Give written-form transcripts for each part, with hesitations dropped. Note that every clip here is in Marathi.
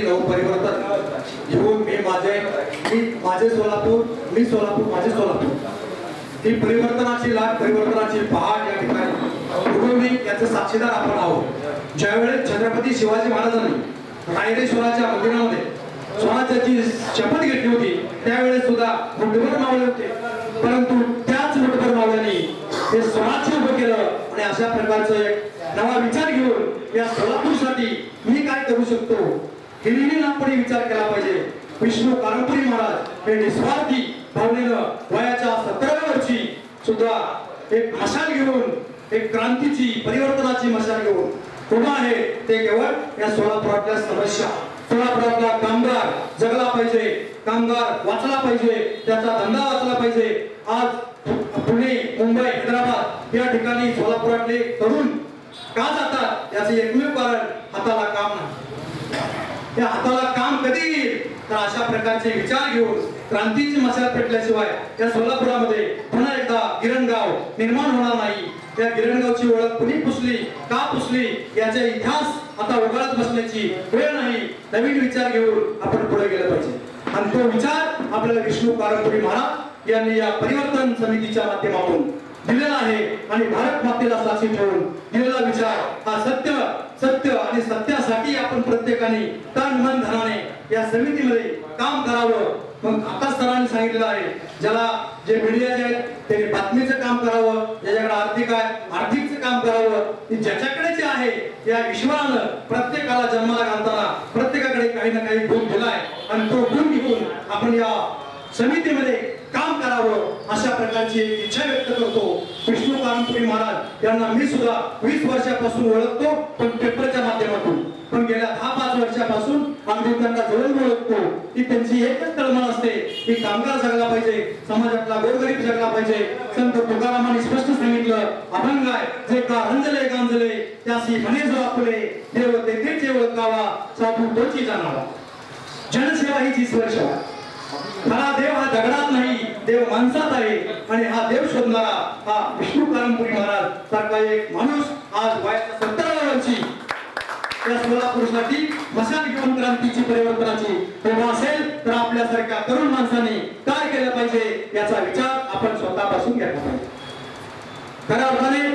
सोलापुरामध्ये नवपरिवर्तन घेऊन मी माझे सोलापूर, मी सोलापूर, माझे सोलापूर ही परिवर्तनाची लाट, परिवर्तनाची पहाट या ठिकाणी उडवली याचे साक्षीदार आपण आहोत। ज्यावेळेस छत्रपती शिवाजी महाराजांनी रायरेश्वराच्या मंदिरामध्ये स्वराज्याची शपथ घेतली होती त्यावेळेस सुद्धा मुठभर मावळे होते, परंतु त्याच मुठभर मावळ्यांनी हे स्वराज्य उभं केलं आणि अशा प्रकारचं एक नवा विचार घेऊन या सोलापूरसाठी मी काय करू शकतो हिरिरीने आपण विचार केला पाहिजे। विष्णू कारंपुरी महाराज हे निस्वार्थी भावनेनं वयाच्या 17व्या वर्षी सुद्धा एक मशाल घेऊन, एक क्रांतीची, परिवर्तनाची मशाल घेऊन उभा आहे। ते केवळ या सोलापुरातल्या समस्या, सोलापुरातला कामगार जगला पाहिजे, कामगार वाचला पाहिजे, त्याचा धंदा वाचला पाहिजे। आज पुणे, मुंबई, हैदराबाद या ठिकाणी सोलापुरातले तरुण का जातात याचे एकमेव कारण हाताला काम नाही। त्या हाताला काम कधी येईल तर अशा प्रकारचे विचार घेऊन क्रांतीची मशाल पेटल्याशिवाय या सोलापुरामध्ये पुन्हा एकदा गिरणगाव निर्माण होणार नाही। त्या गिरणगावची ओळख कुणी पुसली, का पुसली याचा इतिहास आता उघडत बसण्याची वेळ नाही। नवीन विचार घेऊन आपण पुढे गेलं पाहिजे आणि तो विचार आपल्याला विष्णू कारंपुरी महाराज यांनी या परिवर्तन समितीच्या माध्यमातून दिलेला आहे आणि भारत मातेला साक्षी ठेवून दिलेला विचार हा सत्य आणि सत्यासाठी आपण प्रत्येकाने तन मन धनाने या समितीमध्ये काम करावं। मग आकाश सरांनी सांगितलेलं आहे ज्याला जे मीडियाचे आहेत त्यांनी बातमीचं काम करावं, ज्याच्याकडे आर्थिक आहे आर्थिकचं काम करावं, ज्याच्याकडे जे आहे या ईश्वरानं प्रत्येकाला जन्माला घालताना प्रत्येकाकडे काही ना काही गुण दिलाय आणि तो गुण घेऊन आपण या समितीमध्ये काम करावं अशा प्रकारची इच्छा व्यक्त करतो। विष्णू कारंपुरी महाराज यांना मी सुद्धा 20 वर्षापासून ओळखतो, पण पेपरच्या माध्यमातून, पण गेल्या 10-5 वर्षापासून अगदी त्यांना जवळ ओळखतो की त्यांची एकच तळमळ असते की कामगार जगला पाहिजे, समाजातला गोरगरीब जगला पाहिजे। संत तुकारामांनी स्पष्ट सांगितलं, अभंग आहे जे का रंजले गांजले त्यासी म्हणे जो आपले देव तेथे ओळखावा साधू तोची जाणावा। जनसेवा हीच ईश्वर सेवा। खरा देव हा दगडात नाही, देव माणसात आहे आणि हा देव शोधणारा हा विष्णू कारंपुरी महाराज सारखा एक माणूस आज वयाच्या 17व्या वर्षी या सोलापूरसाठी मशाल घेऊन क्रांतीची, परिवर्तनाची उभा असेल तर आपल्यासारख्या तरुण माणसांनी काय केलं पाहिजे याचा विचार आपण स्वतःपासून घ्यायला पाहिजे। खऱ्या अर्थाने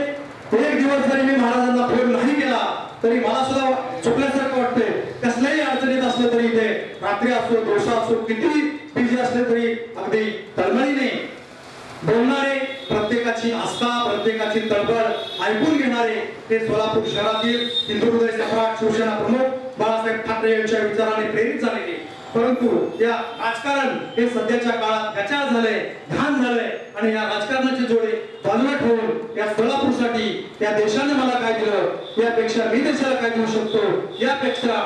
एक दिवस जरी मी महाराजांना फोन नाही केला तरी मला सुद्धा चुकल्यासारखं वाटतंय। कसल्याही अडचणीत असले तरी ते रात्री असो, दिवसा असो, किती बिझी असले तरी अगदी तळमळीने बोलणारे, प्रत्येकाची आस्था, प्रत्येकाची तळमळ ऐकून घेणारे ते सोलापूर शहरातील हिंदू हृदय सम्राट शिवसेना प्रमुख बाळासाहेब ठाकरे यांच्या विचाराने प्रेरित झालेले, परंतु या राजकारण हे सध्याच्या काळात गचाळ झाले, घाण झाले आणि या राजकारणाचे जोडे बाजूला ठेवून या सोलापूरसाठी या देशाने मला काय दिलं यापेक्षा मी देशाला काय देऊ शकतो, यापेक्षा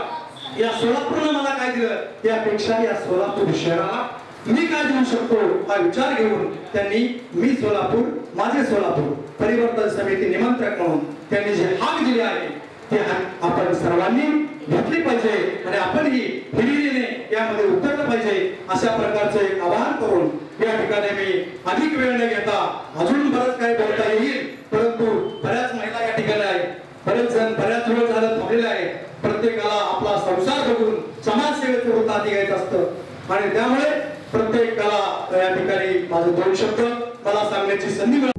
या सोलापूरने मला काय दिलं यापेक्षा या सोलापूर शहराला मी काय देऊ शकतो हा विचार घेऊन त्यांनी मी सोलापूर, माझे सोलापूर परिवर्तन समिती निमंत्रक म्हणून त्यांनी जे हाक दिले आहे ते आपण सर्वांनी घेतली पाहिजे आणि आपणही हिरिरीने यामध्ये उतरलं पाहिजे अशा प्रकारचे एक आवाहन करून या ठिकाणी मी अधिक वेळ न घेता अजून बरंच काही बोलता येईल, परंतु बऱ्याच महिला या ठिकाणी आहेत, बरेच जण बऱ्याच वेळ झालं थांबलेले आहेत। प्रत्येकाला आपला संसार बघून समाजसेवेचं वृत्त हाती घ्यायचं असतं आणि त्यामुळे प्रत्येकाला या ठिकाणी माझे 2 शब्द मला सांगण्याची संधी मिळाली।